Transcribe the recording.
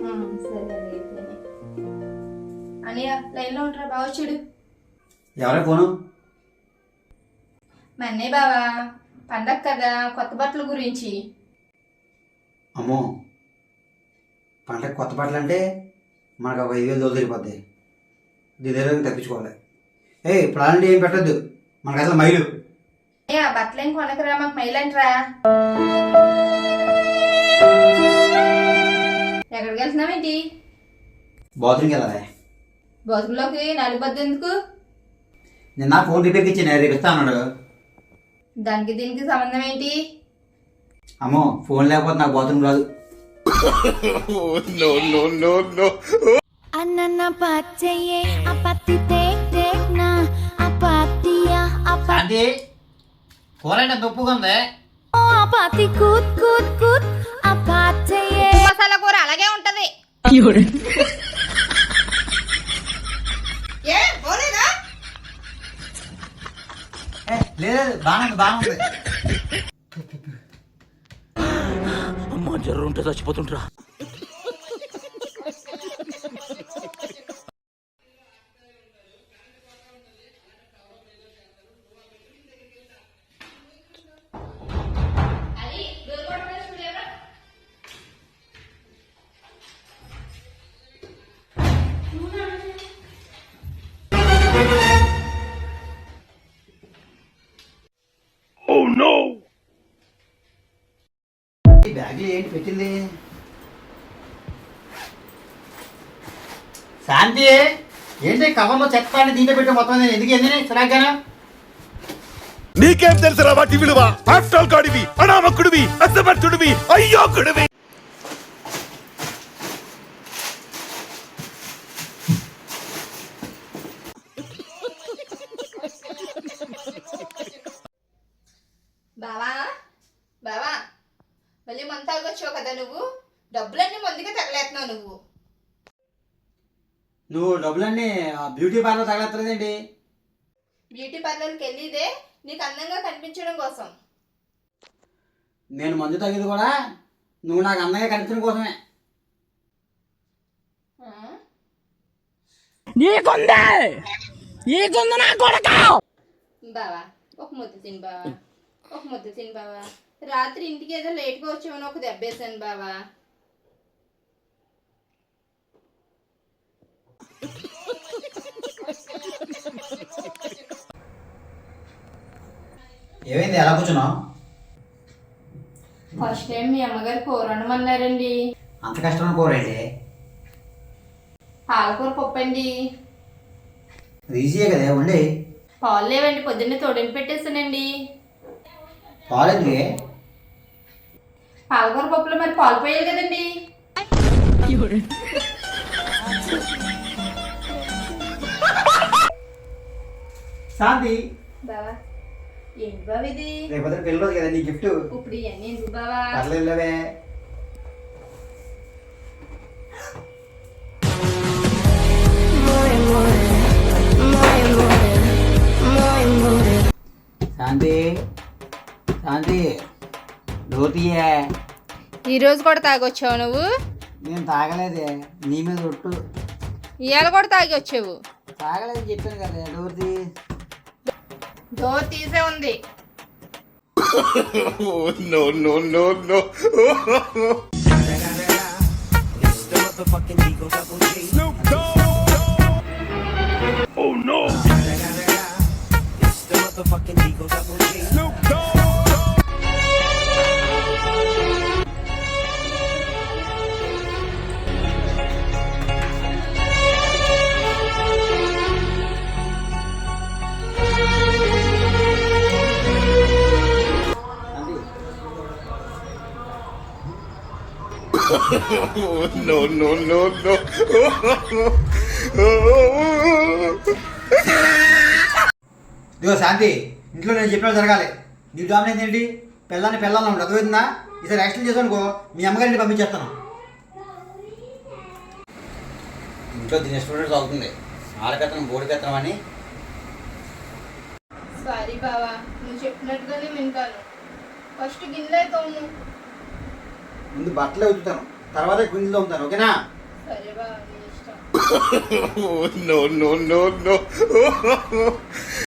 సరే అయితేనే అనియా లైన్లో ఉంటారా బావ చూడు. ఎవరే ఫోను? మన్నే బావా, పండగ కదా, కొత్త బట్టల గురించి. అమ్మో, పంటకు కొత్త బట్టలు అంటే మనకు ఒక 5,000 దోలు సరిపోద్ది. దీని దగ్గర తప్పించుకోవాలి. ఇప్పుడు అలాంటి ఏం పెట్టద్దు, మనకు అసలు మైలు. అయ్యా బట్టలు ఏం కొనకరా, మాకు మైలంటరా. ఎక్కడికి వెళ్తున్నావేంటి? బాత్రూమ్కి వెళ్ళాలి. బాత్రూంలోకి 4 బద్దు ఎందుకు? నిన్న ఫోన్ రిపేర్కి ఇచ్చి నేను రేపు ఇస్తా అన్నాడు. దానికి దీనికి సంబంధం ఏంటి? అమ్మో, ఫోన్ లేకపోతే నాకు బాత్రూమ్ రాదు. అన్న పచ్చయ్యే అపత్తి తేక్నా అపత్తియా అంటే కూర అంటే తప్పుగా ఉంది. అపత్తి కూత్ కూత్ కూత్ అపచ్చయ్యే మసాలా కూర అలాగే ఉంటది. లేదు, బాగుంది. అమ్మా జ్వరం ఉంటే చచ్చిపోతుంటరా. ఈ బ్యాగ్ ఏంటి పెట్టింది? శాంతి, ఏంటి కవర్లో చెత్త దీంట్లో పెట్టి మొత్తం ఎందుకు ఏంది సరాగ్గానా? నీకేం తెలుసురా వాటి విలువ? ఆఫ్టర్ గాడివి, అనామకుడివి, అసమర్థుడివి, అయ్యోకుడివి. బావా బావా, మళ్ళీ మంత తాగొచ్చావు కదా నువ్వు. డబ్బులన్నీ మందిగా తగలేస్తున్నావు నువ్వు. నువ్వు డబ్బులన్నీ బ్యూటీ పార్లర్ తగలేస్తలేదేంటి? బ్యూటీ పార్లర్కి వెళ్ళిదే నీకు అందంగా కనిపించడం కోసం. నేను మందు తగ్గేది కూడా నువ్వు నాకు అందంగా కనిపించడం కోసమే. బావా ఒక ముద్ద తిని బావా, ఒక ముద్ద తిని బావా. రాత్రి ఇంటికి ఏదో లేట్గా వచ్చామని ఒక దెబ్బేసాను బావా. ఏమైంది, ఎలా కూర్చున్నావు? ఫస్ట్ టైం మీ అమ్మగారు కూర వండమన్నారండి. అంత కష్టమైన కూర ఏంటి? పాలకూర పప్పు అండి. ఈజీయే కదా ఉండి. పాలు లేవండి, పొద్దున్నే తోడని పెట్టేసానండి. పాలు ఎందుకే? పాలకూర పప్పులో మరి పాలు పోయాలి కదండి. శాంతి, బావా ఏంటి బావ ఇది? రేపు పెళ్ళి రోజు కదా నీ గిఫ్ట్. ఇప్పుడు ఇవన్నీ ఎందుకు బావా? పర్లేదులేవే. శాంతి శాంతి, ధోతియే. ఈరోజు కూడా తాగొచ్చావు నువ్వు? నేను తాగలేదే, నీ మీద ఒట్టు. ఇవాళ కూడా తాగి వచ్చావు? తాగలేదు చెప్పాను కదా. డోర్ది డోర్ తీసే ఉంది. No, no, no, no. Oh no. Snoop Dogg. No, no, no, no. ఇదిగో శాంతి, ఇంట్లో నేను చెప్పిన జరగాలి. నీ డామినేషన్ ఏంటి? పిల్లాన్ని పిల్లల్లో ఉండదు, అర్థమైందా? ఈసారి యాక్షన్ చేసానుకో మీ అమ్మగారిని పంపించేస్తాను. ఇంట్లో దీని స్టూడెంట్స్ అవుతుంది ఆడకెత్తనం బోడికెత్తనం అని. సారీ బావా, నువ్వు చెప్పినట్టుగానే వింటాను. ఫస్ట్ గిన్నె తోము. ముందు బట్టలే ఉతుకుతాను, తర్వాత గిన్నెలు తోముతాను, ఓకేనా? no, no, no, no.